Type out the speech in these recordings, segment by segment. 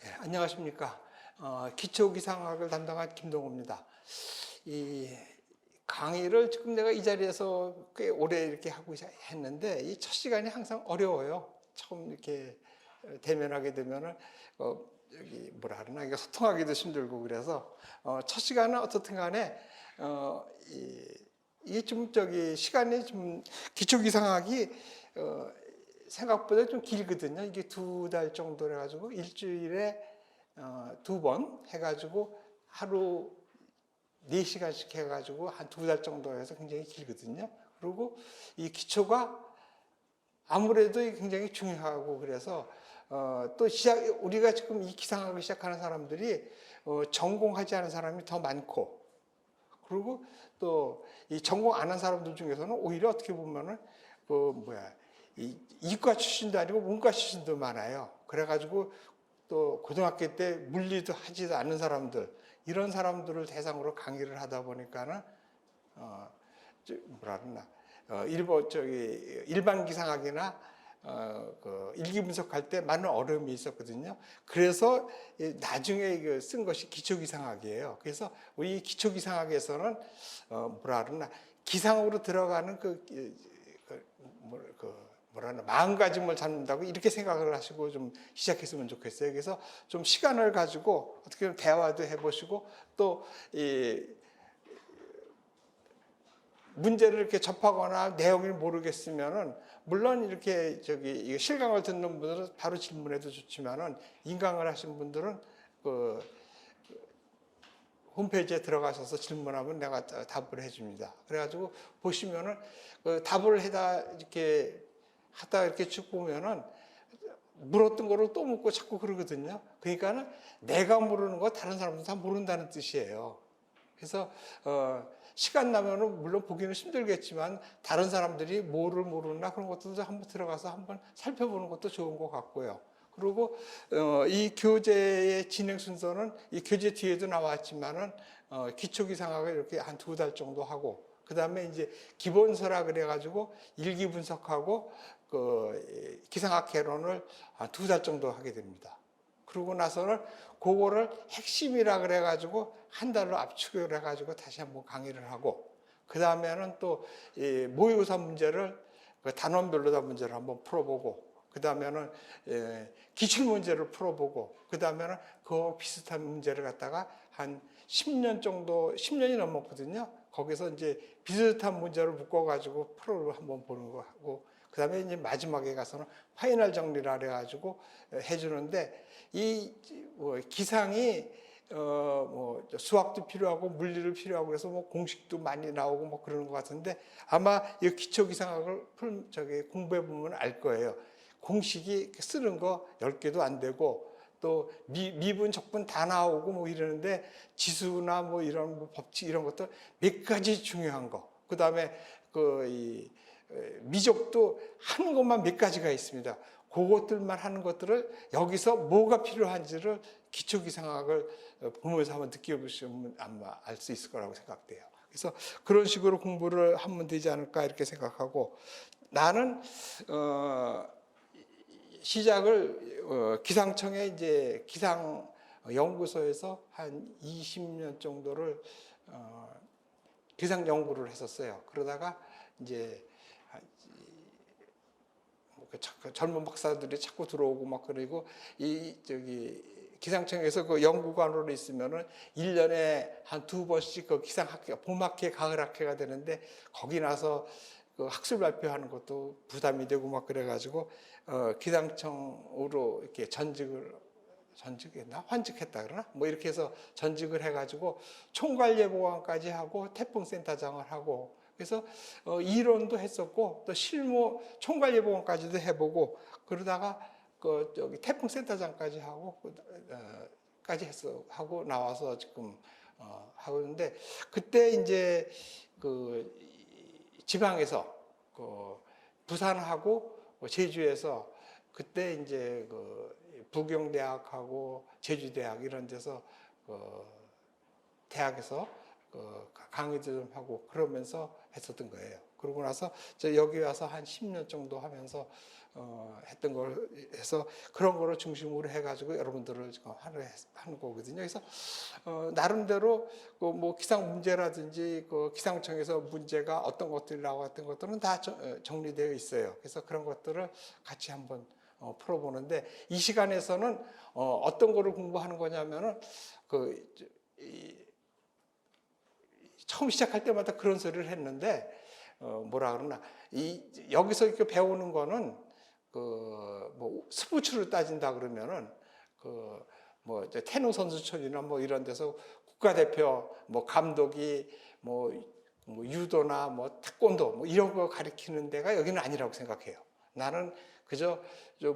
안녕하십니까. 기초기상학을 담당한 김동호입니다. 이 강의를 지금 내가 이 자리에서 꽤 오래 이렇게 하고 했는데 이 첫 시간이 항상 어려워요. 처음 이렇게 대면하게 되면은 여기 뭐라 하나 이게 소통하기도 힘들고 그래서 첫 시간은 어떻든 간에 이게 좀 시간이 좀 기초기상학이 생각보다 좀 길거든요. 이게 2달 정도 해가지고 일주일에 2번 해가지고 하루 4시간씩 해가지고 한 2달 정도 해서 굉장히 길거든요. 그리고 이 기초가 아무래도 굉장히 중요하고 그래서 또 우리가 지금 이 기상학을 시작하는 사람들이 전공하지 않은 사람이 더 많고 그리고 또 이 전공 안 한 사람들 중에서는 오히려 어떻게 보면은 이과 출신도 아니고 문과 출신도 많아요. 그래가지고 또 고등학교 때 물리도 하지도 않는 사람들 이런 사람들을 대상으로 강의를 하다 보니까는 일반 기상학이나 일기 분석할 때 많은 어려움이 있었거든요. 그래서 나중에 쓴 것이 기초기상학이에요. 그래서 우리 기초기상학에서는 기상으로 들어가는 마음가짐을 잡는다고 이렇게 생각을 하시고 좀 시작했으면 좋겠어요. 그래서 좀 시간을 가지고 어떻게 보면 대화도 해보시고 또 문제를 이렇게 접하거나 내용을 모르겠으면은 물론 이렇게 실강을 듣는 분들은 바로 질문해도 좋지만은 인강을 하신 분들은 홈페이지에 들어가셔서 질문하면 내가 답을 해줍니다. 그래가지고 보시면은 답을 하다 이렇게 쭉 보면은 물었던 거를 또 묻고 자꾸 그러거든요. 그러니까는 내가 모르는 거 다른 사람도 다 모른다는 뜻이에요. 그래서 시간 나면은 물론 보기는 힘들겠지만 다른 사람들이 뭐를 모르나 그런 것들도 한번 들어가서 한번 살펴보는 것도 좋은 것 같고요. 그리고 이 교재의 진행 순서는 이 교재 뒤에도 나왔지만은 기초기상학을 이렇게 한 2달 정도 하고 그 다음에 이제 기본서라 그래가지고 일기 분석하고 기상학 개론을 한 2달 정도 하게 됩니다. 그러고 나서는 그거를 핵심이라 그래가지고 한 달로 압축을 해가지고 다시 한번 강의를 하고 그 다음에는 또 모의고사 문제를 단원별로 다 문제를 한번 풀어보고 그 다음에는 기출문제를 풀어보고 그 다음에는 그와 비슷한 문제를 갖다가 한 10년 정도 10년이 넘었거든요. 거기서 이제 비슷한 문제를 묶어가지고 프로를 한번 보는 거 하고 그 다음에 이제 마지막에 가서는 파이널 정리를 해가지고 해주는데 기상이 수학도 필요하고 물리도 필요하고 그래서 공식도 많이 나오고 그러는 것 같은데 아마 이 기초기상학을 공부해 보면 알 거예요. 공식이 쓰는 거 10개도 안 되고 또 미분, 적분 다 나오고 이러는데 지수나 이런 법칙 이런 것도 몇 가지 중요한 거. 그 다음에 미적도 하는 것만 몇 가지가 있습니다. 그것들만 하는 것들을 여기서 뭐가 필요한지를 기초기상학을 보면서 한번 느껴보시면 아마 알 수 있을 거라고 생각돼요. 그래서 그런 식으로 공부를 하면 되지 않을까 이렇게 생각하고 나는 시작을 기상청의 이제 기상 연구소에서 한 20년 정도를 기상 연구를 했었어요. 그러다가 이제 젊은 박사들이 자꾸 들어오고 그리고 기상청에서 그 연구관으로 있으면은 1년에 한 2번씩 그 기상학회, 봄학회, 가을학회가 되는데 거기 나서 그 학술 발표하는 것도 부담이 되고 그래가지고 기상청으로 이렇게 전직했나? 환직했다 그러나? 이렇게 해서 전직을 해가지고 총괄예보관까지 하고 태풍센터장을 하고 그래서 이론도 했었고 또 실무 총괄예보관까지도 해보고 그러다가 태풍센터장까지 하고 나와서 지금 하고 있는데 그때 이제 지방에서 부산하고 제주에서 그때 이제 부경대학하고 제주대학 이런 데서 대학에서 강의도 좀 하고 그러면서 했었던 거예요. 그러고 나서 여기 와서 한 10년 정도 하면서 했던 걸 해서 그런 거를 중심으로 해가지고 여러분들을 지금 하는 거거든요. 그래서 나름대로 뭐 기상 문제라든지 기상청에서 문제가 어떤 것들이 나왔던 것들은 다 정리되어 있어요. 그래서 그런 것들을 같이 한번 풀어보는데 이 시간에서는 어떤 거를 공부하는 거냐면은 처음 시작할 때마다 그런 소리를 했는데 뭐라 그러나 여기서 이렇게 배우는 거는 뭐 스포츠로 따진다 그러면은 뭐 태릉 선수촌이나 뭐 이런 데서 국가대표 뭐 감독이 뭐 유도나 뭐 태권도 뭐 이런 거 가르치는 데가 여기는 아니라고 생각해요. 나는 그저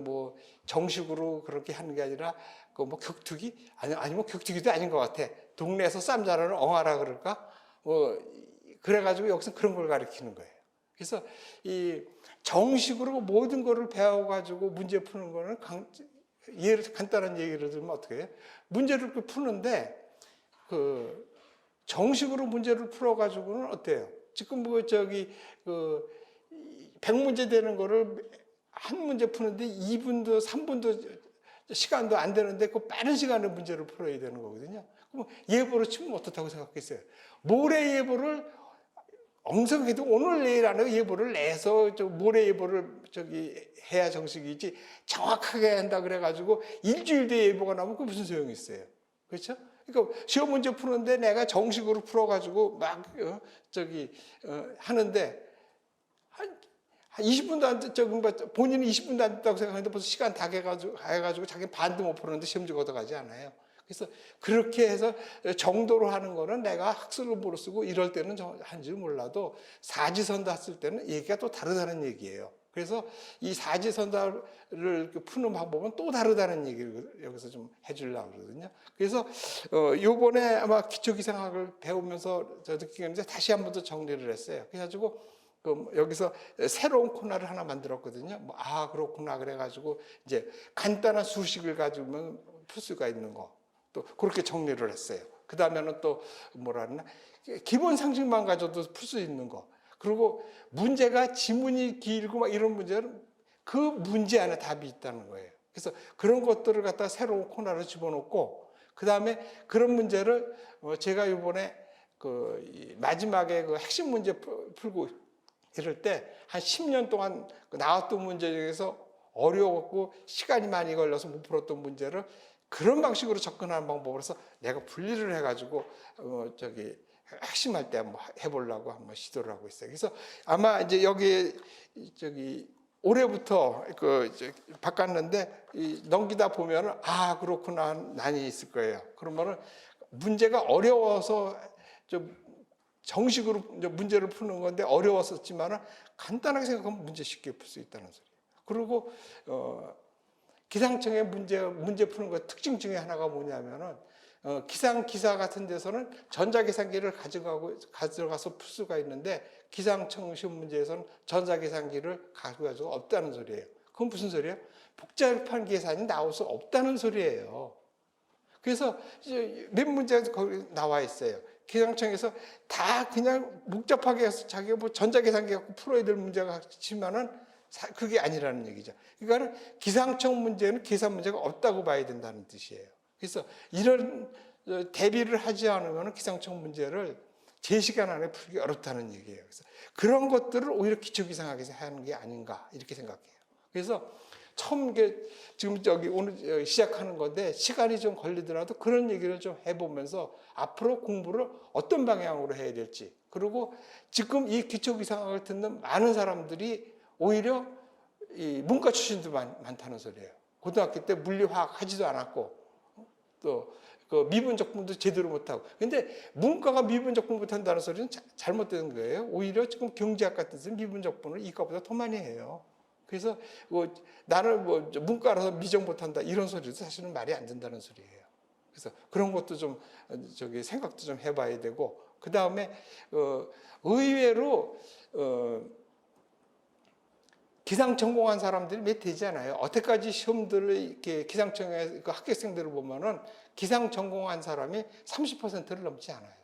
뭐 정식으로 그렇게 하는 게 아니라 뭐 격투기 아니 뭐 격투기도 아닌 것 같아. 동네에서 쌈 잘하는 엉아라 그럴까? 뭐 그래가지고 여기서 그런 걸 가르치는 거예요. 그래서 이 정식으로 모든 거를 배워가지고 문제 푸는 거는 간단한 얘기를 들으면 어떻게 해요? 문제를 푸는데 정식으로 문제를 풀어가지고는 어때요? 지금 뭐 100문제 되는 거를 한 문제 푸는데 2분도 3분도 시간도 안 되는데 그 빠른 시간에 문제를 풀어야 되는 거거든요. 그럼 예보로 치면 어떻다고 생각했어요? 모레 예보를 엉성해도 오늘 내일 안에 예보를 내서 모레 예보를 해야 정식이지 정확하게 한다 그래가지고 일주일 뒤에 예보가 나오면 그 무슨 소용이 있어요? 그렇죠? 그러니까 시험 문제 푸는데 내가 정식으로 풀어가지고 막 하는데 한 20분도 안 됐죠. 본인은 20분도 안 됐다고 생각하는데 벌써 시간 다 해가지고 자기 반도 못 푸는데 시험지 걷어가지 않아요. 그래서 그렇게 해서 정도로 하는 거는 내가 학술로 모르 쓰고 이럴 때는 한지 몰라도 사지선다 했을 때는 얘기가 또 다르다는 얘기예요. 그래서 이 사지선다를 푸는 방법은 또 다르다는 얘기를 여기서 좀 해주려고 그러거든요. 그래서 요번에 아마 기초기상학을 배우면서 저 느끼는데 다시 한 번 더 정리를 했어요. 그래가지고 여기서 새로운 코너를 하나 만들었거든요. 그렇구나 그래가지고 이제 간단한 수식을 가지고 풀 수가 있는 거. 또 그렇게 정리를 했어요. 그 다음에는 또 뭐라 그러나 기본 상식만 가져도 풀 수 있는 거. 그리고 문제가 지문이 길고 막 이런 문제는 그 문제 안에 답이 있다는 거예요. 그래서 그런 것들을 갖다 새로운 코너로 집어넣고 그 다음에 그런 문제를 제가 이번에 마지막에 핵심 문제 풀고 이럴 때 한 10년 동안 나왔던 문제 중에서 어려웠고 시간이 많이 걸려서 못 풀었던 문제를 그런 방식으로 접근하는 방법으로 해서 내가 분리를 해가지고 핵심할 때 한번 해보려고 한번 시도를 하고 있어요. 그래서 아마 이제 여기 올해부터 바꿨는데 넘기다 보면은 그렇구나 난이 있을 거예요. 그러면은 문제가 어려워서 좀 정식으로 문제를 푸는 건데 어려웠었지만은 간단하게 생각하면 문제 쉽게 풀 수 있다는 소리예요. 그리고 기상청의 문제 푸는 거 특징 중에 하나가 뭐냐면은 기상 기사 같은 데서는 전자계산기를 가져가서 풀 수가 있는데 기상청 시험 문제에서는 전자계산기를 가져가지고 없다는 소리예요. 그건 무슨 소리예요? 복잡한 계산이 나올 수 없다는 소리예요. 그래서 몇 문제가 거기 나와 있어요. 기상청에서 다 그냥 복잡하게 해서 자기가 뭐 전자계산기 갖고 풀어야 될 문제가 있지만은 그게 아니라는 얘기죠. 그러니까 기상청 문제는 계산 문제가 없다고 봐야 된다는 뜻이에요. 그래서 이런 대비를 하지 않으면 기상청 문제를 제 시간 안에 풀기 어렵다는 얘기예요. 그래서 그런 것들을 오히려 기초기상학에서 하는 게 아닌가 이렇게 생각해요. 그래서 처음 지금 오늘 시작하는 건데 시간이 좀 걸리더라도 그런 얘기를 좀 해보면서 앞으로 공부를 어떤 방향으로 해야 될지, 그리고 지금 이 기초기상학을 듣는 많은 사람들이 오히려 이 문과 출신도 많다는 소리예요. 고등학교 때 물리화학 하지도 않았고 또 그 미분적 분도 제대로 못하고. 근데 문과가 미분적 분 못한다는 소리는 잘못된 거예요. 오히려 지금 경제학 같은 데서 미분적 분을 이과보다 더 많이 해요. 그래서 나는 문과라서 미적 못한다 이런 소리도 사실은 말이 안 된다는 소리예요. 그래서 그런 것도 좀 생각도 좀 해봐야 되고, 그 다음에 의외로 기상 전공한 사람들이 몇 되지 않아요. 어때까지 시험들을 이렇게 기상청의 학교생들을 보면은 기상 전공한 사람이 30%를 넘지 않아요.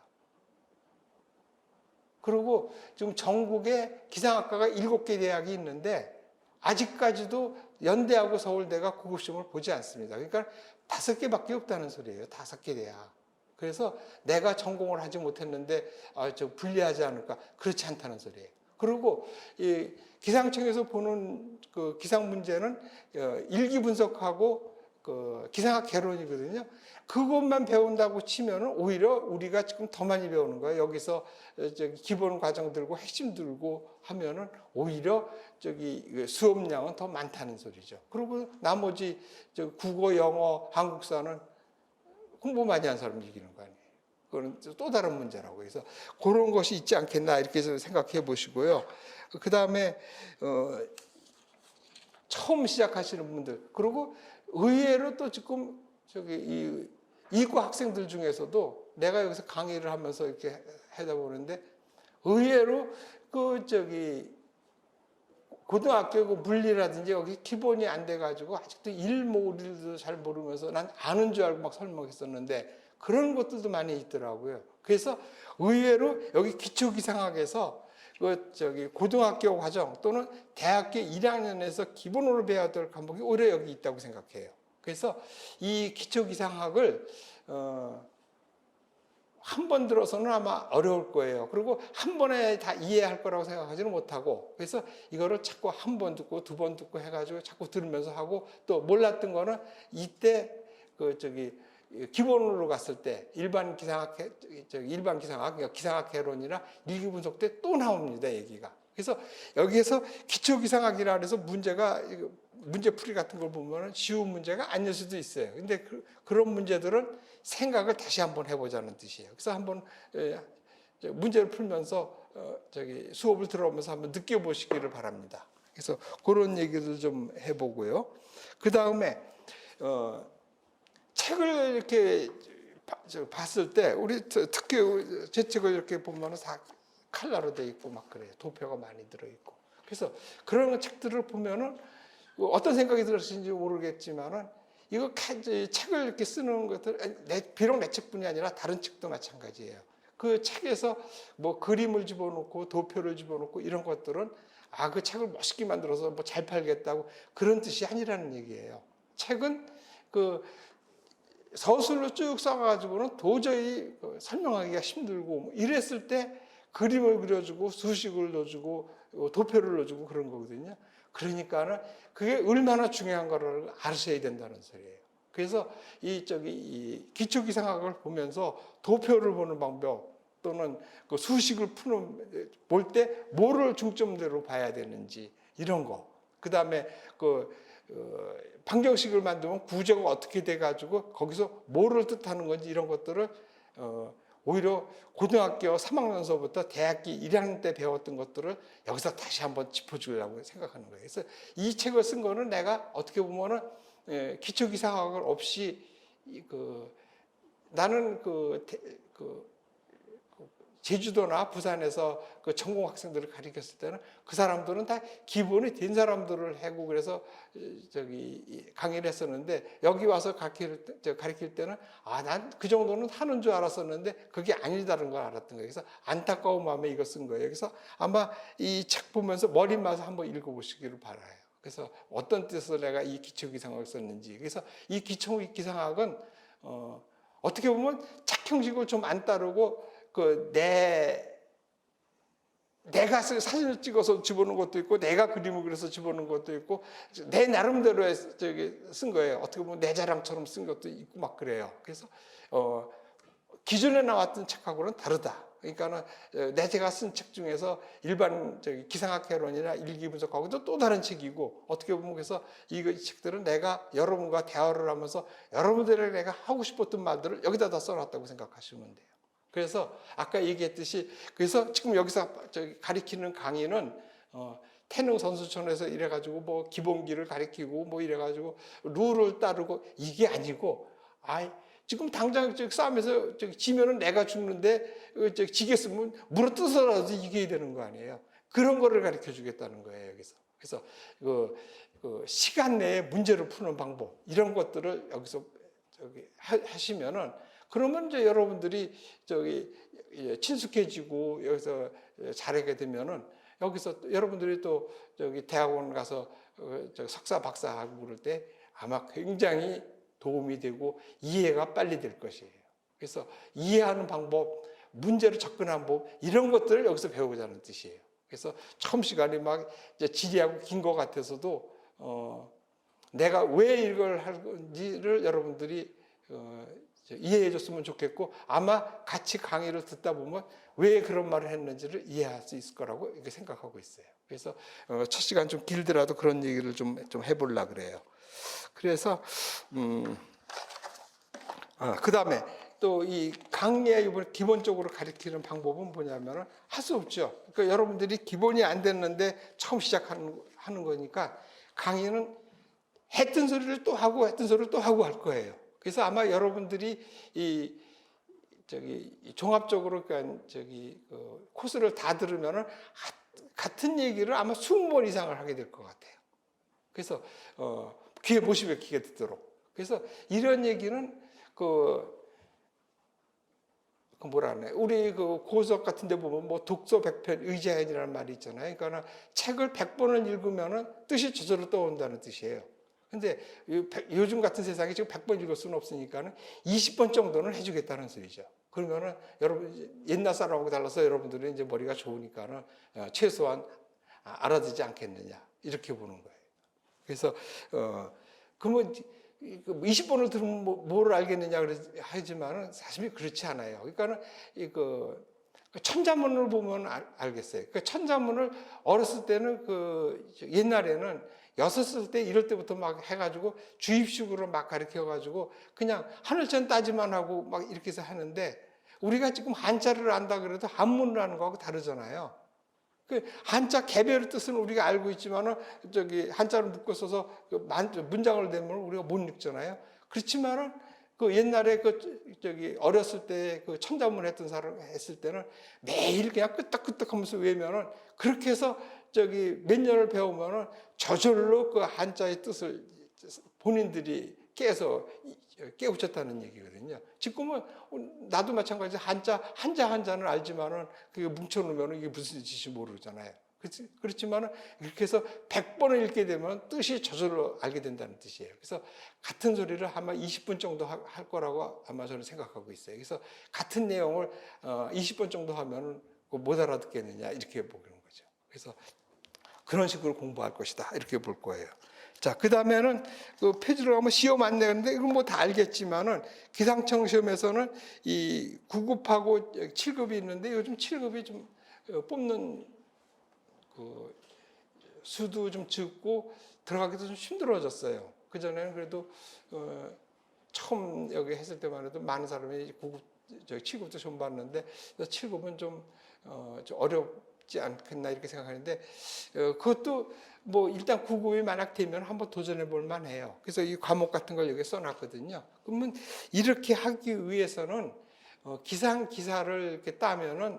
그리고 지금 전국에 기상학과가 7개 대학이 있는데 아직까지도 연대하고 서울대가 고급 시험을 보지 않습니다. 그러니까 5개밖에 없다는 소리예요. 5개 대학. 그래서 내가 전공을 하지 못했는데 저 불리하지 않을까? 그렇지 않다는 소리예요. 그리고 이 기상청에서 보는 그 기상 문제는 일기 분석하고 그 기상학 개론이거든요. 그것만 배운다고 치면은 오히려 우리가 지금 더 많이 배우는 거예요. 여기서 저기 기본 과정 들고 핵심 들고 하면은 오히려 저기 수업량은 더 많다는 소리죠. 그리고 나머지 저 국어, 영어, 한국사는 공부 많이 한 사람이 이기는 거 아니에요. 그건 또 다른 문제라고. 그래서 그런 것이 있지 않겠나 이렇게 생각해 보시고요. 그 다음에 처음 시작하시는 분들, 그리고 의외로 또 지금 저기 이 이과 학생들 중에서도 내가 여기서 강의를 하면서 이렇게 하다 보는데 의외로 그 저기 고등학교 그 물리라든지 여기 기본이 안 돼가지고 아직도 일모를도 잘 모르면서 난 아는 줄 알고 막 설명했었는데 그런 것들도 많이 있더라고요. 그래서 의외로 여기 기초기상학에서 그 저기 고등학교 과정 또는 대학교 1학년에서 기본으로 배워야 될 과목이 오히려 여기 있다고 생각해요. 그래서 이 기초기상학을 한 번 들어서는 아마 어려울 거예요. 그리고 한 번에 다 이해할 거라고 생각하지는 못하고, 그래서 이거를 자꾸 한 번 듣고 두 번 듣고 해가지고 자꾸 들으면서 하고, 또 몰랐던 거는 이때 그 저기 기본으로 갔을 때 일반 기상학 그러니까 기상학 개론이나 일기 분석 때 또 나옵니다, 얘기가. 그래서 여기에서 기초 기상학이라 그래서 문제가 문제풀이 같은 걸 보면 쉬운 문제가 아닐 수도 있어요. 근데 그런 문제들은 생각을 다시 한번 해보자는 뜻이에요. 그래서 한번 문제를 풀면서 저기 수업을 들어오면서 한번 느껴보시기를 바랍니다. 그래서 그런 얘기를 좀 해보고요. 그 다음에 책을 이렇게 봤을 때 우리 특히 제 책을 이렇게 보면 다 칼라로 돼 있고 막 그래요. 도표가 많이 들어 있고. 그래서 그런 책들을 보면은 어떤 생각이 들었는지 모르겠지만은 이거 책을 이렇게 쓰는 것들, 비록 내 책뿐이 아니라 다른 책도 마찬가지예요. 그 책에서 뭐 그림을 집어넣고 도표를 집어넣고 이런 것들은 그 책을 멋있게 만들어서 뭐 잘 팔겠다고 그런 뜻이 아니라는 얘기예요. 책은 그 서술로 쭉 써가지고는 도저히 설명하기가 힘들고 뭐 이랬을 때 그림을 그려주고 수식을 넣어주고 도표를 넣어주고 그런 거거든요. 그러니까는 그게 얼마나 중요한 거를 아셔야 된다는 소리예요. 그래서 이 기초기상학을 보면서 도표를 보는 방법 또는 그 수식을 볼 때 뭐를 중점대로 봐야 되는지 이런 거. 그 다음에 방정식을 만들면 구조가 어떻게 돼가지고 거기서 뭐를 뜻하는 건지 이런 것들을 오히려 고등학교 3학년서부터 대학교 1학년 때 배웠던 것들을 여기서 다시 한번 짚어주려고 생각하는 거예요. 그래서 이 책을 쓴 거는 내가 어떻게 보면은 기초기상학을 없이 나는 제주도나 부산에서 그 전공 학생들을 가르쳤을 때는 그 사람들은 다 기본이 된 사람들을 하고 그래서 강의를 했었는데 여기 와서 가르칠 때는 난 그 정도는 하는 줄 알았었는데 그게 아니다는 걸 알았던 거예요. 그래서 안타까운 마음에 이거 쓴 거예요. 그래서 아마 이 책 보면서 머리 맞서 한번 읽어보시기를 바라요. 그래서 어떤 뜻으로 내가 이 기초기상학을 썼는지. 그래서 이 기초기상학은 어떻게 보면 책 형식을 좀 안 따르고 내가 사진을 찍어서 집어넣은 것도 있고 내가 그림을 그려서 집어넣은 것도 있고 내 나름대로 쓴 거예요. 어떻게 보면 내 자랑처럼 쓴 것도 있고 막 그래요. 그래서 기존에 나왔던 책하고는 다르다. 그러니까는 제가 쓴 책 중에서 일반 기상학 개론이나 일기 분석하고도 또 다른 책이고 어떻게 보면 그래서 이 책들은 내가 여러분과 대화를 하면서 여러분들에게 내가 하고 싶었던 말들을 여기다 다 써놨다고 생각하시면 돼요. 그래서 아까 얘기했듯이 그래서 지금 여기서 가리키는 강의는 태릉 선수촌에서 이래가지고 뭐 기본기를 가리키고 뭐 이래가지고 룰을 따르고 이게 아니고 지금 당장 싸움에서 지면은 내가 죽는데 지겠으면 물어뜯어라도 이겨야 되는 거 아니에요. 그런 거를 가르쳐 주겠다는 거예요 여기서. 그래서 그 시간 내에 문제를 푸는 방법 이런 것들을 여기서 하시면은 그러면 이제 여러분들이 친숙해지고 여기서 잘하게 되면은 여기서 여러분들이 또 저기 대학원 가서 석사 박사 하고 그럴 때 아마 굉장히 도움이 되고 이해가 빨리 될 것이에요. 그래서 이해하는 방법, 문제로 접근하는 법 이런 것들을 여기서 배우고자 하는 뜻이에요. 그래서 처음 시간이 막 이제 지리하고 긴 것 같아서도 내가 왜 이걸 할 건지를 여러분들이 이해해 줬으면 좋겠고 아마 같이 강의를 듣다 보면 왜 그런 말을 했는지를 이해할 수 있을 거라고 이렇게 생각하고 있어요. 그래서 첫 시간 좀 길더라도 그런 얘기를 좀 해보려고 그래요. 그래서 그 다음에 또 이 강의를 기본적으로 가르치는 방법은 뭐냐면 할 수 없죠. 그러니까 여러분들이 기본이 안 됐는데 처음 시작하는 거니까 강의는 했던 소리를 또 하고 했던 소리를 또 하고 할 거예요. 그래서 아마 여러분들이 종합적으로 그러니까 코스를 다 들으면은 같은 얘기를 아마 20번 이상을 하게 될 것 같아요. 그래서 귀에 못이 박히게 듣도록. 그래서 이런 얘기는 뭐라 하네. 우리 고석 같은 데 보면 뭐 독서 100편 의자연이라는 말이 있잖아요. 그러니까 책을 100번을 읽으면은 뜻이 저절로 떠온다는 뜻이에요. 근데 요즘 같은 세상에 지금 100번 읽을 수는 없으니까는 20번 정도는 해주겠다는 소리죠. 그러면은 여러분 옛날 사람하고 달라서 여러분들은 이제 머리가 좋으니까는 최소한 알아듣지 않겠느냐 이렇게 보는 거예요. 그래서 그러면 20번을 들으면 뭘 알겠느냐 하지만은 사실 그렇지 않아요. 그러니까는 천자문을 보면 알겠어요. 그 천자문을 어렸을 때는 옛날에는 6살 때 이럴 때부터 막 해가지고 주입식으로 막 가르쳐가지고 그냥 하늘천 따지만 하고 막 이렇게 해서 하는데 우리가 지금 한자를 안다 그래도 한문을 하는 거하고 다르잖아요. 그 한자 개별의 뜻은 우리가 알고 있지만은 한자를 묶어 써서 문장을 내면 우리가 못 읽잖아요. 그렇지만은 옛날에 어렸을 때 천자문 했던 사람 했을 때는 매일 그냥 끄떡끄떡 하면서 외면은 그렇게 해서 몇 년을 배우면은 저절로 그 한자의 뜻을 본인들이 깨우쳤다는 얘기거든요. 지금은 나도 마찬가지 한자는 알지만은 그게 뭉쳐놓으면 이게 무슨 뜻인지 모르잖아요. 그렇지만은 이렇게 해서 100번을 읽게 되면 뜻이 저절로 알게 된다는 뜻이에요. 그래서 같은 소리를 아마 20분 정도 할 거라고 아마 저는 생각하고 있어요. 그래서 같은 내용을 20번 정도 하면 못 알아듣겠느냐 이렇게 보는 거죠. 그래서 그런 식으로 공부할 것이다 이렇게 볼 거예요. 자, 그 다음에는 표지로 가면 시험 안내인데 이건 뭐 다 알겠지만은 기상청 시험에서는 이 9급하고 7급이 있는데 요즘 7급이 좀 뽑는 수도 좀 적고 들어가기도 좀 힘들어졌어요. 그전에는 그래도 처음 여기 했을 때만 해도 많은 사람이 9급, 7급도 시험 봤는데 7급은 좀 어렵지 않겠나 이렇게 생각하는데 그것도 뭐 일단 9급이 만약 되면 한번 도전해 볼 만해요. 그래서 이 과목 같은 걸 여기 써놨거든요. 그러면 이렇게 하기 위해서는 기상기사를 이렇게 따면은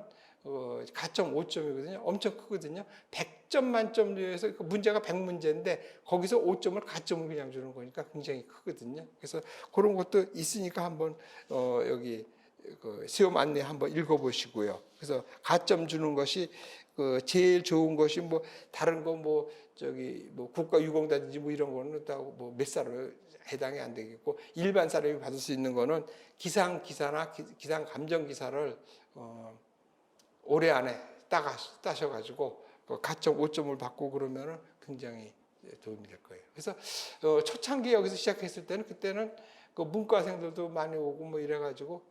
가점 5점이거든요. 엄청 크거든요. 100점 만점 중에서 문제가 100문제인데 거기서 5점을 가점을 그냥 주는 거니까 굉장히 크거든요. 그래서 그런 것도 있으니까 한번 여기 시험 안내 한번 읽어보시고요. 그래서 가점 주는 것이 제일 좋은 것이 뭐 다른 거 뭐 국가유공단지 뭐 이런 거는 뭐 몇 살을 해당이 안 되겠고 일반 사람이 받을 수 있는 거는 기상기사나 기상감정기사를 올해 안에 따셔가지고 가점 5점을 받고 그러면은 굉장히 도움이 될 거예요. 그래서 초창기 여기서 시작했을 때는 그때는 문과생들도 많이 오고 뭐 이래가지고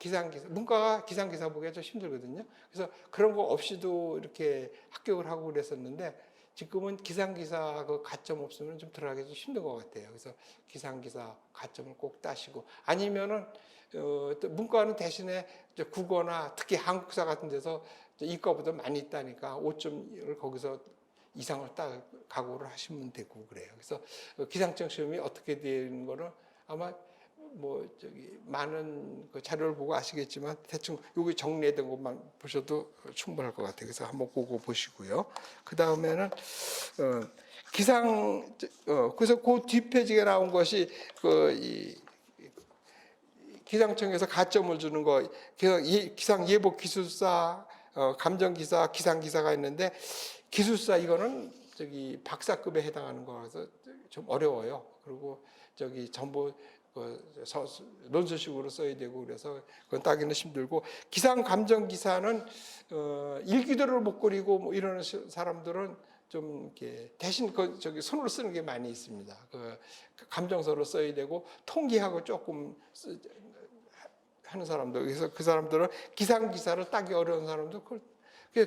문과가 기상기사 보기가 좀 힘들거든요. 그래서 그런 거 없이도 이렇게 합격을 하고 그랬었는데 지금은 기상기사 가점 없으면 좀 들어가기 좀 힘든 것 같아요. 그래서 기상기사 가점을 꼭 따시고 아니면은 또 문과는 대신에 국어나 특히 한국사 같은 데서 이과보다 많이 있다니까 5점을 거기서 이상을 각오를 하시면 되고 그래요. 그래서 기상청 시험이 어떻게 되는 거는 아마 많은 자료를 보고 아시겠지만 대충 여기 정리된 것만 보셔도 충분할 것 같아요. 그래서 한번 그거 보시고요. 그 다음에는 그래서 그 뒷페이지에 나온 것이 기상청에서 가점을 주는 거, 기상예보 기술사 감정기사, 기상기사가 있는데 기술사 이거는 저기 박사급에 해당하는 거라서 좀 어려워요. 그리고 저기 전부 논술식으로 써야 되고 그래서 그건 따기는 힘들고, 기상 감정 기사는 일기도를 못 그리고 뭐 이러는 사람들은 좀 이렇게 대신 저기 손으로 쓰는 게 많이 있습니다. 그 감정서로 써야 되고 통기하고 조금 하는 사람들, 그래서 그 사람들은 기상 기사를 따기 어려운 사람도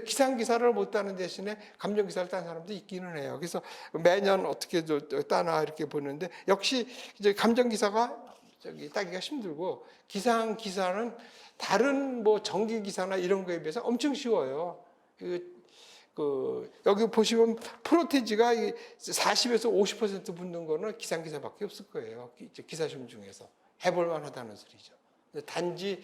기상 기사를 못 따는 대신에 감정 기사를 딴 사람도 있기는 해요. 그래서 매년 어떻게 따나 이렇게 보는데, 역시 이제 감정 기사가 저기 따기가 힘들고, 기상 기사는 다른 뭐 전기 기사나 이런 거에 비해서 엄청 쉬워요. 여기 보시면 프로테지가 40에서 50% 붙는 거는 기상 기사밖에 없을 거예요. 기사 시험 중에서 해볼 만하다는 소리죠. 단지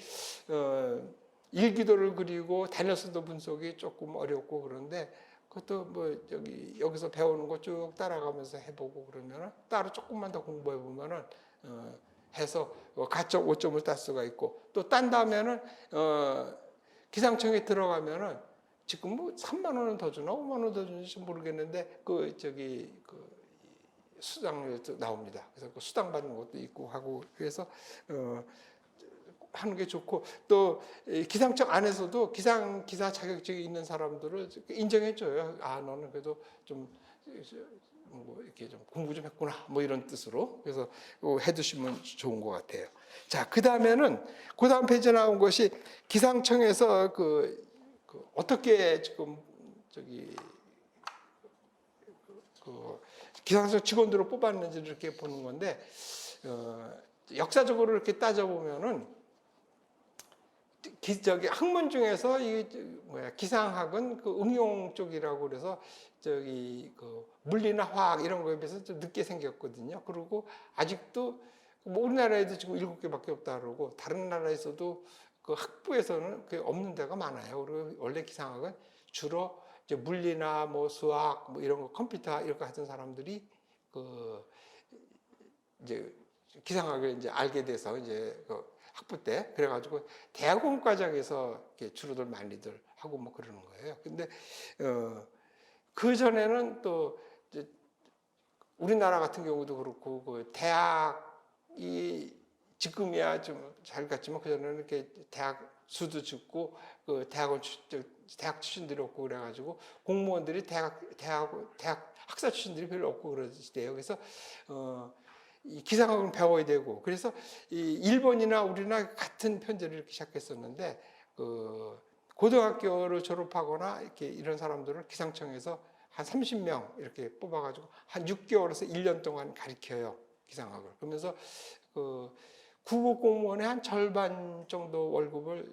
일기도를 그리고 단일수도 분석이 조금 어렵고 그런데, 그것도 뭐 여기서 배우는 거 쭉 따라가면서 해보고 그러면 따로 조금만 더 공부해 보면은 해서 가점 5점을 딸 수가 있고, 또 딴 다음에는 기상청에 들어가면은 지금 뭐 3만 원은 더 주나 5만 원 더 주는지 모르겠는데 그 수당료도 나옵니다. 그래서 그 수당 받는 것도 있고 하고, 그래서 하는 게 좋고, 또 기상청 안에서도 기사 자격증이 있는 사람들을 인정해줘요. 아, 너는 그래도 좀 뭐 이렇게 좀 공부 좀 했구나, 뭐 이런 뜻으로. 그래서 해두시면 좋은 것 같아요. 자, 그 다음에는 그 다음 페이지에 나온 것이 기상청에서 어떻게 지금 기상청 직원들을 뽑았는지 이렇게 보는 건데, 역사적으로 이렇게 따져보면은 학문 중에서 기상학은 그 응용 쪽이라고 그래서 물리나 화학 이런 거에 비해서 좀 늦게 생겼거든요. 그리고 아직도 뭐 우리나라에도 지금 7개밖에 없다 그러고, 다른 나라에서도 그 학부에서는 그게 없는 데가 많아요. 그리고 원래 기상학은 주로 이제 물리나 뭐 수학 뭐 이런 거, 컴퓨터 이런 거 하던 사람들이 이제 기상학을 이제 알게 돼서 이제 학부 때 그래가지고 대학원 과정에서 주로들 많이들 하고 뭐 그러는 거예요. 근데 그 전에는 또 이제 우리나라 같은 경우도 그렇고, 그 대학이 지금이야 좀 잘 갔지만 그 전에는 이렇게 대학 수도 짓고 그 대학 출신들이 없고 그래가지고 공무원들이 대학 학사 출신들이 별로 없고 그러시대요. 그래서 이 기상학을 배워야 되고, 그래서 이 일본이나 우리나 같은 편제를 이렇게 시작했었는데, 고등학교를 졸업하거나 이렇게 이런 사람들을 기상청에서 한 30명 이렇게 뽑아가지고 한 6개월에서 1년 동안 가르쳐요, 기상학을. 그러면서 구급 공무원의 한 절반 정도 월급을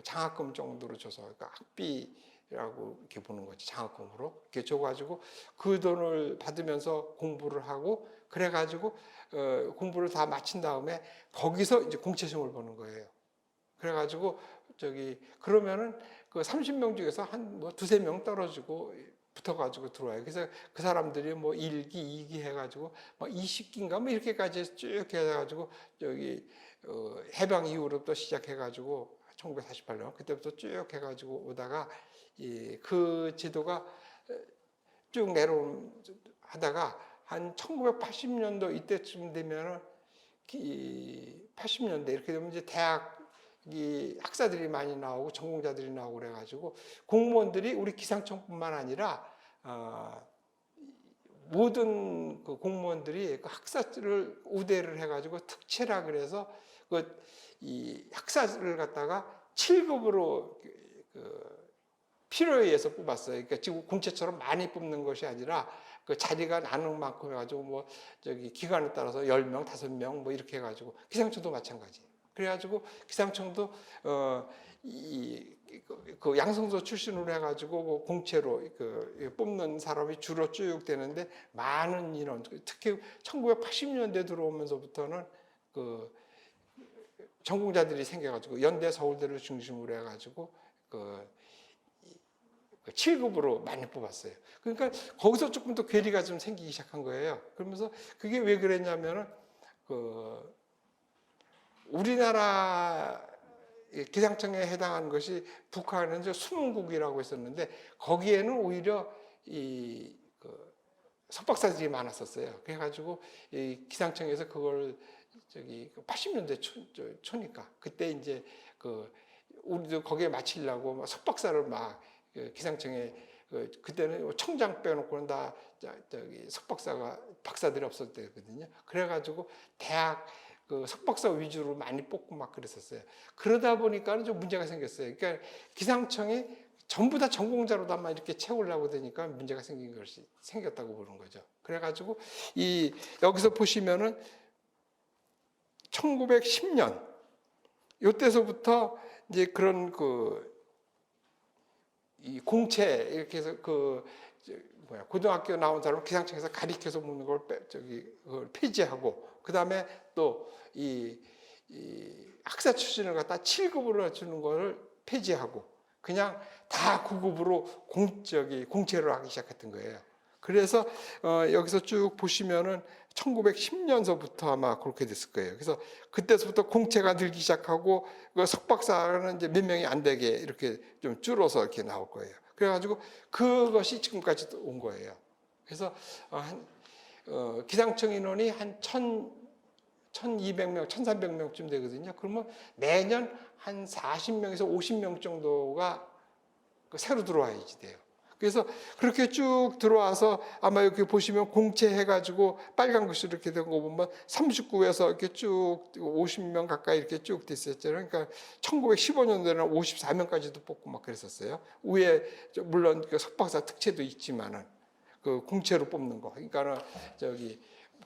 장학금 정도로 줘서, 그러니까 학비라고 이렇게 보는 거지, 장학금으로 이렇게 줘가지고 그 돈을 받으면서 공부를 하고, 그래가지고 공부를 다 마친 다음에 거기서 이제 공채 시험을 보는 거예요. 그래가지고 그러면은 그 30명 중에서 한 뭐 두세 명 떨어지고 붙어가지고 들어와요. 그래서 그 사람들이 뭐 1기, 2기 해가지고 뭐 20기인가 뭐 이렇게까지 쭉 해가지고 해방 이후로부터 시작해가지고 1948년 그때부터 쭉 해가지고 오다가 그 제도가 쭉 내려오다가 한 1980년도 이때쯤 되면은 80년대 이렇게 되면 이제 대학이 학사들이 많이 나오고 전공자들이 나오고 그래가지고 공무원들이 우리 기상청뿐만 아니라 모든 그 공무원들이 그 학사를 우대를 해가지고 특채라 그래서 이 학사를 갖다가 7급으로 필요에 의해서 뽑았어요. 그러니까 지금 공채처럼 많이 뽑는 것이 아니라 그 자리가 나는 만큼 해가지고 뭐 기관에 따라서 10명, 5명 뭐 이렇게 해가지고, 기상청도 마찬가지. 그래가지고 기상청도 그 양성소 출신으로 해가지고 그 공채로 뽑는 사람이 주로 쭉 되는데, 많은 인원, 특히 1980년대 들어오면서부터는 그 전공자들이 생겨가지고 연대, 서울대를 중심으로 해가지고 7급으로 많이 뽑았어요. 그러니까 거기서 조금 더 괴리가 좀 생기기 시작한 거예요. 그러면서 그게 왜 그랬냐면은 우리나라에 기상청에 해당하는 것이 북한은 이제 수문국이라고 했었는데 거기에는 오히려 그 석박사들이 많았었어요. 그래가지고 이 기상청에서 그걸 80년대 초니까 그때 이제 그 우리도 거기에 맞추려고 막 석박사를 막 기상청에 그때는 청장 빼놓고는 다 석박사가 박사들이 없을 때거든요. 그래가지고 대학 그 석박사 위주로 많이 뽑고 막 그랬었어요. 그러다 보니까는 좀 문제가 생겼어요. 그러니까 기상청이 전부 다 전공자로다만 이렇게 채우려고 되니까 문제가 생긴 것이 생겼다고 보는 거죠. 그래가지고 여기서 보시면은 1910년 요때서부터 이제 그런 이 공채 이렇게 해서 고등학교 나온 사람을 기상청에서 가리켜서 묻는 걸 그걸 폐지하고 그다음에 또 이 학사 출신을 갖다 7급으로 주는 거를 폐지하고 그냥 다 9급으로 공채로 하기 시작했던 거예요. 그래서 여기서 쭉 보시면은 1910년서부터 아마 그렇게 됐을 거예요. 그래서 그때서부터 공채가 늘기 시작하고 그 석박사는 이제 몇 명이 안 되게 이렇게 좀 줄어서 이렇게 나올 거예요. 그래가지고 그것이 지금까지 온 거예요. 그래서 기상청 인원이 한 1,200명, 1,300명쯤 되거든요. 그러면 매년 한 40명에서 50명 정도가 새로 들어와야지 돼요. 그래서 그렇게 쭉 들어와서 아마 이렇게 보시면 공채해가지고 빨간 글씨 이렇게 된 거 보면 39에서 이렇게 쭉 50명 가까이 이렇게 쭉 됐었잖아요. 그러니까 1915년도에는 54명까지도 뽑고 막 그랬었어요. 위에 물론 그 석박사 특채도 있지만은 그 공채로 뽑는 거. 그러니까는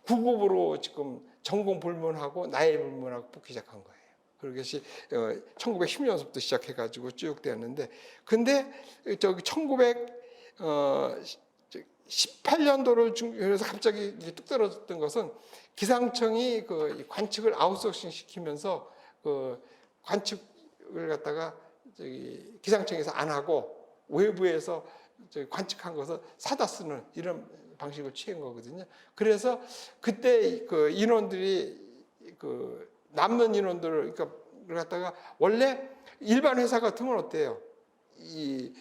9급으로 지금 전공 불문하고 나이 불문하고 뽑기 시작한 거예요. 그것이 1910년부터 시작해가지고 쭉 되었는데, 근데 1918년도를 중에서 갑자기 뚝 떨어졌던 것은 기상청이 그 관측을 아웃소싱 시키면서 그 관측을 갖다가 기상청에서 안 하고 외부에서 관측한 것을 사다 쓰는 이런 방식을 취한 거거든요. 그래서 그때 그 인원들이 남는 인원들을 갖다가 원래 일반 회사 같으면 어때요? 이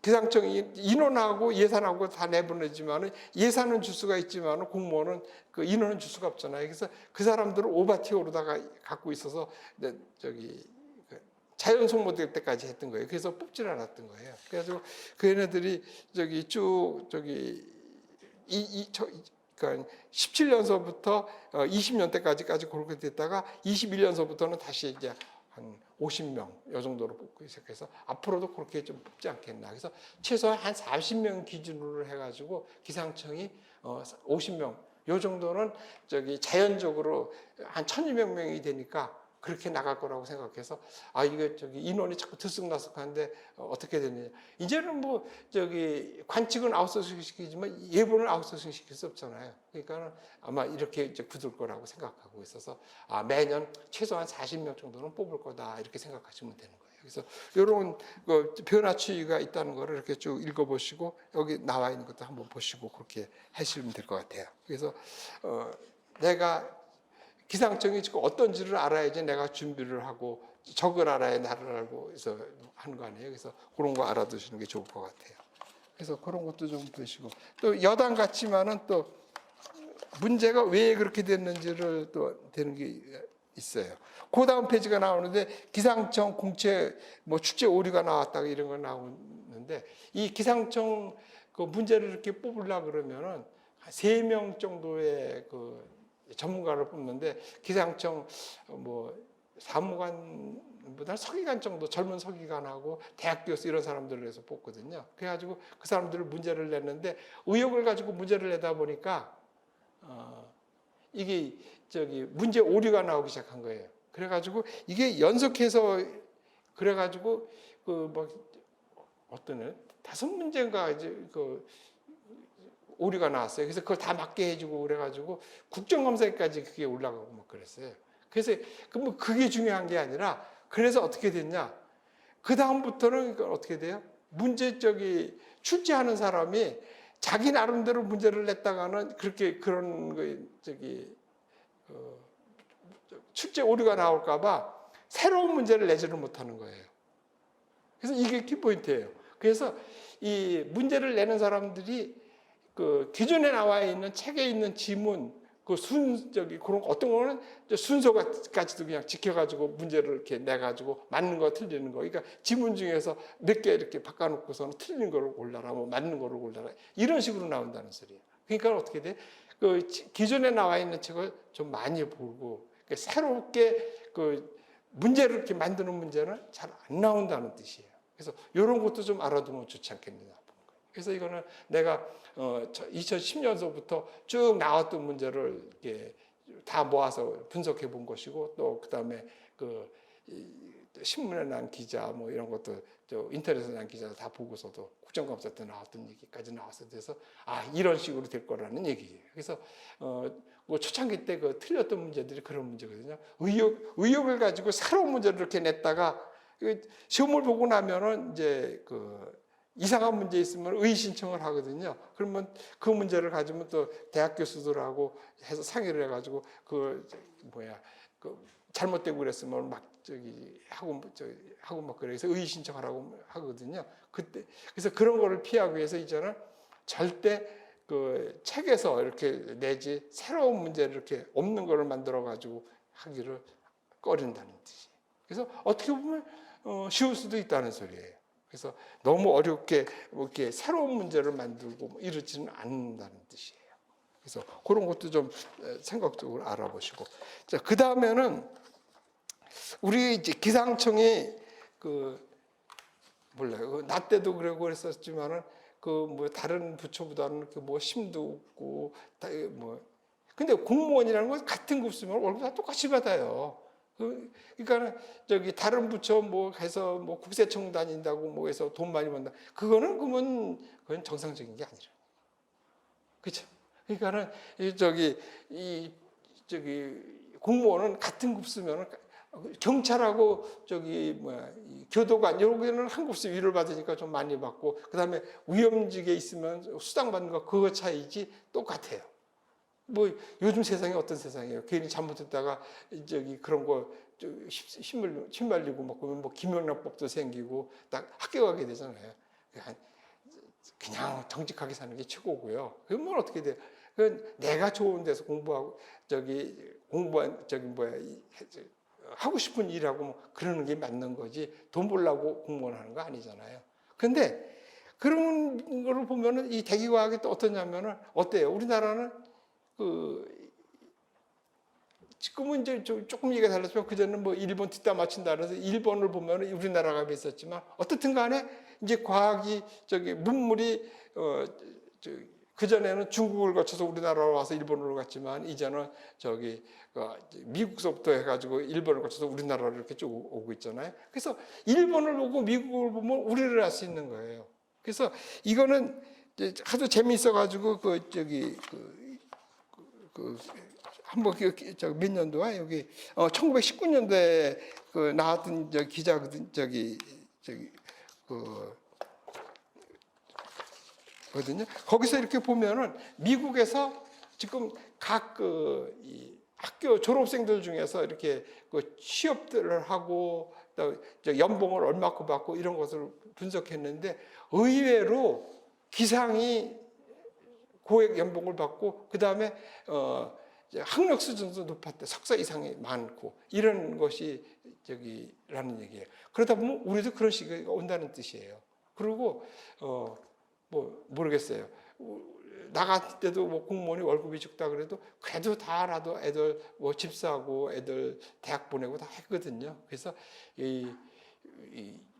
기상청이 인원하고 예산하고 다 내보내지만은 예산은 줄 수가 있지만은 공무원은 그 인원은 줄 수가 없잖아요. 그래서 그 사람들을 오바티오로다가 갖고 있어서 자연 소모될 때까지 했던 거예요. 그래서 뽑질 않았던 거예요. 그래가지고 그 얘네들이 그러니까 17년서부터 20년대까지 그렇게 됐다가 21년서부터는 다시 이제 한 50명 이 정도로 뽑기 시작해서 앞으로도 그렇게 좀 뽑지 않겠나. 그래서 최소한 한 40명 기준으로 해가지고 기상청이 50명 이 정도는 자연적으로 한 1,200명이 되니까 그렇게 나갈 거라고 생각해서 이게 인원이 자꾸 들쑥날쑥하는데 어떻게 되느냐. 이제는 관측은 아웃소싱 시키지만 예보는 아웃소싱 시킬 수 없잖아요. 그러니까 아마 이렇게 이제 굳을 거라고 생각하고 있어서 매년 최소한 40명 정도는 뽑을 거다 이렇게 생각하시면 되는 거예요. 그래서 이런 변화 추이가 있다는 거를 이렇게 쭉 읽어보시고 여기 나와 있는 것도 한번 보시고 그렇게 하시면 될 것 같아요. 그래서 내가 기상청이 지금 어떤지를 알아야지 내가 준비를 하고 적을 알아야 나를 알고 해서 하는 거 아니에요. 그래서 그런 거 알아두시는 게 좋을 것 같아요. 그래서 그런 것도 좀 보시고 또 여당 같지만은 또 문제가 왜 그렇게 됐는지를 또 되는 게 있어요. 그 다음 페이지가 나오는데 기상청 공채 출제 오류가 나왔다가 이런 거 나오는데 이 기상청 그 문제를 이렇게 뽑으려고 그러면은 3명 정도의 전문가를 뽑는데 기상청 사무관보다 서기관 정도 젊은 서기관하고 대학 교수 이런 사람들을 해서 뽑거든요. 그래가지고 그 사람들을 문제를 냈는데 의혹을 가지고 문제를 내다 보니까 이게 문제 오류가 나오기 시작한 거예요. 그래가지고 이게 연속해서 그래가지고 어떤 5문제인가 이제 오류가 나왔어요. 그래서 그걸 다 맞게 해주고 그래가지고 국정감사까지 그게 올라가고 막 그랬어요. 그래서 그게 중요한 게 아니라 그래서 어떻게 됐냐? 그 다음부터는 어떻게 돼요? 문제 출제하는 사람이 자기 나름대로 문제를 냈다가는 그런 출제 오류가 나올까봐 새로운 문제를 내지를 못하는 거예요. 그래서 이게 키포인트예요. 그래서 이 문제를 내는 사람들이 그 기존에 나와 있는 책에 있는 지문, 그런 어떤 거는 순서까지도 그냥 지켜가지고 문제를 이렇게 내가지고 맞는 거 틀리는 거. 그러니까 지문 중에서 몇 개 이렇게 바꿔놓고서는 틀린 거를 골라라, 뭐 맞는 거를 골라라. 이런 식으로 나온다는 소리예요. 그러니까 어떻게 돼? 그 기존에 나와 있는 책을 좀 많이 보고 새롭게 그 문제를 이렇게 만드는 문제는 잘 안 나온다는 뜻이에요. 그래서 이런 것도 좀 알아두면 좋지 않겠느냐. 그래서 이거는 내가 2010년서부터 쭉 나왔던 문제를 이렇게 다 모아서 분석해 본 것이고, 또 그다음에 그 신문에 난 기자 뭐 이런 것도 인터넷에 난 기자 다 보고서도 국정감사 때 나왔던 얘기까지 나왔어. 그래서 이런 식으로 될 거라는 얘기예요. 그래서 뭐 초창기 때 그 틀렸던 문제들이 그런 문제거든요. 의혹을 가지고 새로운 문제를 이렇게 냈다가 시험을 보고 나면은 이제 그 이상한 문제 있으면 의의 신청을 하거든요. 그러면 그 문제를 가지면 또 대학 교수들하고 해서 상의를 해가지고 그 잘못되고 그랬으면 막 하고 막 그래서 의의 신청하라고 하거든요. 그래서 그런 거를 피하기 위해서 이제는 절대 그 책에서 이렇게 내지 새로운 문제를 이렇게 없는 거를 만들어 가지고 하기를 꺼린다는 뜻이에요. 그래서 어떻게 보면 쉬울 수도 있다는 소리예요. 그래서 너무 어렵게 이렇게 새로운 문제를 만들고 이러지는 않는다는 뜻이에요. 그래서 그런 것도 좀 생각적으로 알아보시고. 자, 그 다음에는 우리 이제 기상청이 몰라요. 나 때도 그랬었지만은 뭐 다른 부처보다는 뭐 심도 없고 근데 공무원이라는 건 같은 급 쓰면 월급 다 똑같이 받아요. 그러니까 다른 부처 뭐 해서 뭐 국세청 다닌다고 뭐 해서 돈 많이 번다. 그건 정상적인 게 아니라. 그렇죠? 그러니까는 이 공무원은 같은 급 쓰면은 경찰하고 교도관 이런 거는 한 급수 위를 받으니까 좀 많이 받고, 그다음에 위험직에 있으면 수당 받는 거 그거 차이지 똑같아요. 뭐 요즘 세상이 어떤 세상이에요? 괜히 잘못했다가 그런 거 휘말리고 막 그러면 뭐 김영란법도 생기고 딱 학교 가게 되잖아요. 그냥 정직하게 사는 게 최고고요. 그러면 어떻게 돼요? 내가 좋은 데서 공부하고 하고 싶은 일하고 뭐 그러는 게 맞는 거지 돈 벌려고 공무원 하는 거 아니잖아요. 근데 그런 거를 보면은 이 대기과학이 또 어떠냐면은 어때요? 우리나라는 지금은 이제 조금 얘기가 달랐지만 그전에는 뭐 일본 뒷담 맞춘다 그래서 일본을 보면 우리나라가 있었지만 어떻든 간에 이제 과학이 문물이 그전에는 중국을 거쳐서 우리나라로 와서 일본으로 갔지만 이제는 미국서부터 해가지고 일본을 거쳐서 우리나라로 이렇게 쭉 오고 있잖아요. 그래서 일본을 보고 미국을 보면 우리를 알 수 있는 거예요. 그래서 이거는 하도 재미있어가지고 한번 몇 년도야 여기 1919년도에 나왔던 기자거든 거든요. 거기서 이렇게 보면은 미국에서 지금 각 학교 졸업생들 중에서 이렇게 취업들을 하고 연봉을 얼마큼 받고 이런 것을 분석했는데 의외로 기상이 고액 연봉을 받고 그 다음에 학력 수준도 높았대. 석사 이상이 많고 이런 것이 라는 얘기예요. 그러다 보면 우리도 그런 시기가 온다는 뜻이에요. 그리고 뭐 모르겠어요. 나갈 때도 뭐 공무원이 월급이 적다 그래도 그래도 다 알아도 애들 뭐 집사하고 애들 대학 보내고 다 했거든요. 그래서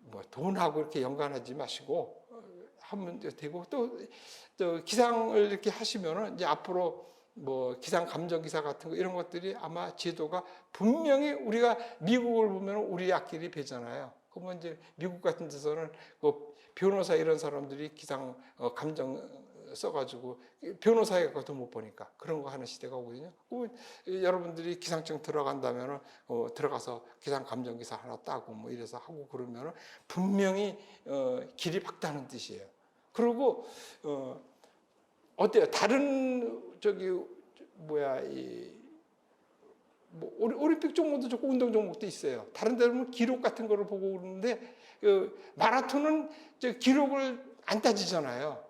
뭐 돈하고 이렇게 연관하지 마시고 하면 되고 또 기상을 이렇게 하시면은 이제 앞으로 뭐 기상 감정 기사 같은 거 이런 것들이 아마 제도가 분명히 우리가 미국을 보면 우리 앞길이 배잖아요. 그러면 이제 미국 같은 데서는 변호사 이런 사람들이 기상 감정 써가지고 변호사에 가도 못 보니까 그런 거 하는 시대가 오거든요. 여러분들이 기상청 들어간다면은 들어가서 기상 감정 기사 하나 따고 뭐 이래서 하고 그러면은 분명히 길이 밝다는 뜻이에요. 그리고 어때요? 다른 뭐 올림픽 종목도 좋고 운동 종목도 있어요. 다른 데는 기록 같은 거를 보고 그러는데 마라톤은 기록을 안 따지잖아요.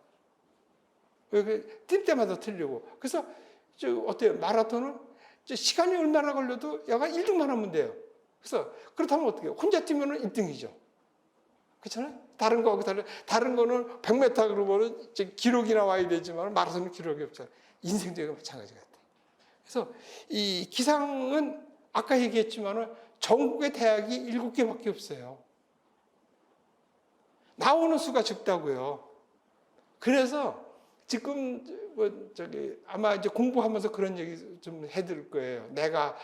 뛸 때마다 틀리고. 그래서 어때요? 마라톤은 시간이 얼마나 걸려도 여가 1등만 하면 돼요. 그래서 그렇다면 어떻게 해요? 혼자 뛰면 1등이죠. 그렇잖아요? 다른 거하고 다른 거는 100m 그러면은 기록이 나와야 되지만 마라톤은 기록이 없잖아요. 인생적인 마찬가지 같아요. 그래서 이 기상은 아까 얘기했지만 전국의 대학이 7개밖에 없어요. 나오는 수가 적다고요. 그래서 지금 아마 이제 공부하면서 그런 얘기 좀 해드릴 거예요. 내가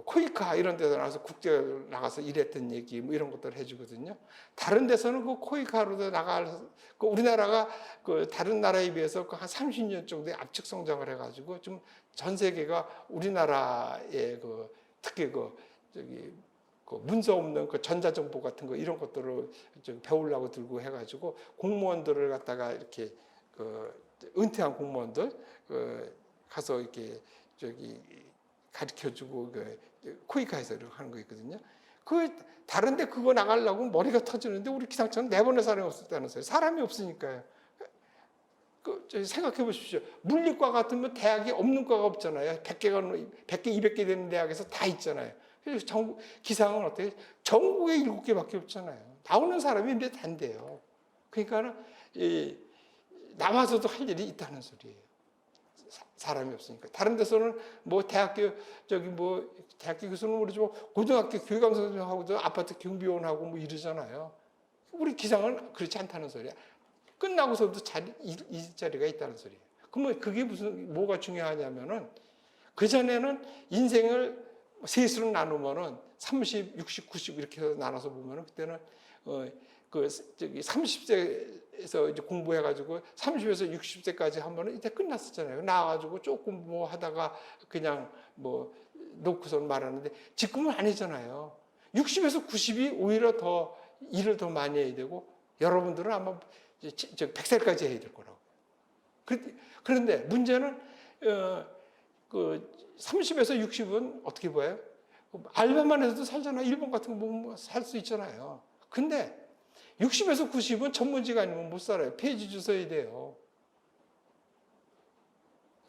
코이카 이런 데서 나가서 국제 나가서 일했던 얘기 뭐 이런 것들 해주거든요. 다른 데서는 그 코이카로도 우리나라가 다른 나라에 비해서 한 30년 정도의 압축 성장을 해가지고 좀 전 세계가 우리나라의 특히 문서 없는 전자정보 같은 거 이런 것들을 좀 배우려고 들고 해가지고 공무원들을 갖다가 이렇게 은퇴한 공무원들 가서 이렇게 가르쳐주고 코이카에서 이렇게 하는 거 있거든요. 다른데 그거 나가려고 머리가 터지는데 우리 기상청은 내보낼 사람이 없었다면서요. 사람이 없으니까요. 생각해 보십시오. 물리과 같으면 대학이 없는 과가 없잖아요. 100개, 200개 되는 대학에서 다 있잖아요. 그래서 기상은 어떻게? 전국에 7개밖에 없잖아요. 나오는 사람이 몇 안 돼요. 그러니까 나와서도 할 일이 있다는 소리예요. 사람이 없으니까. 다른 데서는 뭐 대학교 대학교 교수는 모르지만 고등학교 교육감 선생님하고도 아파트 경비원하고 뭐 이러잖아요. 우리 기상은 그렇지 않다는 소리야. 끝나고서도 일자리가 있다는 소리예요. 그러면 그게 뭐가 중요하냐면은 그전에는 인생을 셋으로 나누면은 30, 60, 90 이렇게 해서 나눠서 보면은 그때는 30세에서 이제 공부해가지고 30에서 60세까지 하면은 이제 끝났었잖아요. 나와가지고 조금 뭐 하다가 그냥 뭐 놓고선 말하는데 지금은 아니잖아요. 60에서 90이 오히려 더 일을 더 많이 해야 되고 여러분들은 아마 100살까지 해야 될 거라고. 그런데 문제는 30에서 60은 어떻게 봐요? 알바만 해도 살잖아요. 일본 같은 거 살 수 있잖아요. 근데 60에서 90은 전문직이 아니면 못 살아요. 폐지 주셔야 돼요.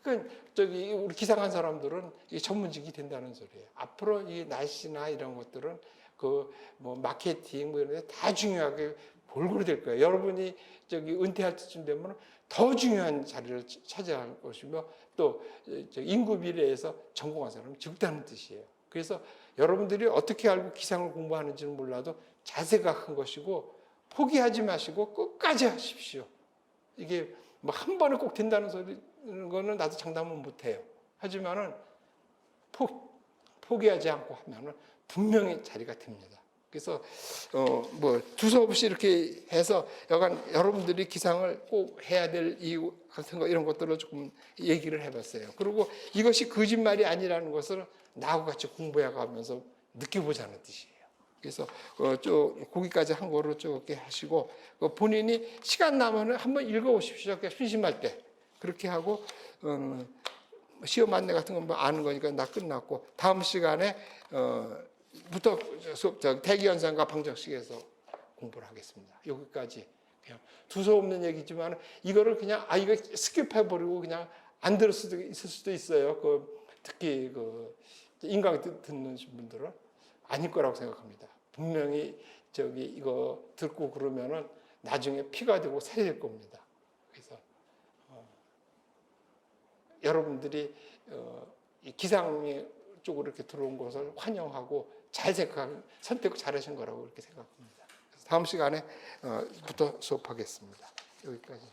그러니까 우리 기상한 사람들은 전문직이 된다는 소리예요. 앞으로 이 날씨나 이런 것들은 뭐 마케팅 뭐 이런 데 다 중요하게 골고루 될 거예요. 여러분이 은퇴할 때쯤 되면 더 중요한 자리를 차지할 것이며 또 인구 비례에서 전공한 사람은 적다는 뜻이에요. 그래서 여러분들이 어떻게 알고 기상을 공부하는지는 몰라도 자세가 큰 것이고 포기하지 마시고 끝까지 하십시오. 이게 뭐 한 번에 꼭 된다는 거는 나도 장담은 못해요. 하지만은 포기하지 않고 하면은 분명히 자리가 됩니다. 그래서 뭐 두서없이 이렇게 해서 여러분들이 기상을 꼭 해야 될 이유 같은 거 이런 것들을 조금 얘기를 해봤어요. 그리고 이것이 거짓말이 아니라는 것을 나하고 같이 공부해가면서 느껴보자는 뜻이에요. 그래서 거기까지 한 거로 쭉 이렇게 하시고 본인이 시간 나면 한번 읽어보십시오. 심심할 때 그렇게 하고 시험 안내 같은 건 뭐 아는 거니까 나 끝났고 다음 시간에 부터 대기현상과 방정식에서 공부를 하겠습니다. 여기까지 그냥 두서없는 얘기지만 이거를 그냥 이거 스킵해버리고 그냥 안 들을 수도 있을 수도 있어요. 특히 인강 듣는 분들은 아닐 거라고 생각합니다. 분명히 이거 듣고 그러면은 나중에 피가 되고 살이 될 겁니다. 그래서 여러분들이 기상 쪽으로 이렇게 들어온 것을 환영하고 잘 선택 잘하신 거라고 이렇게 생각합니다. 그래서 다음 시간에 부터 수업하겠습니다. 여기까지.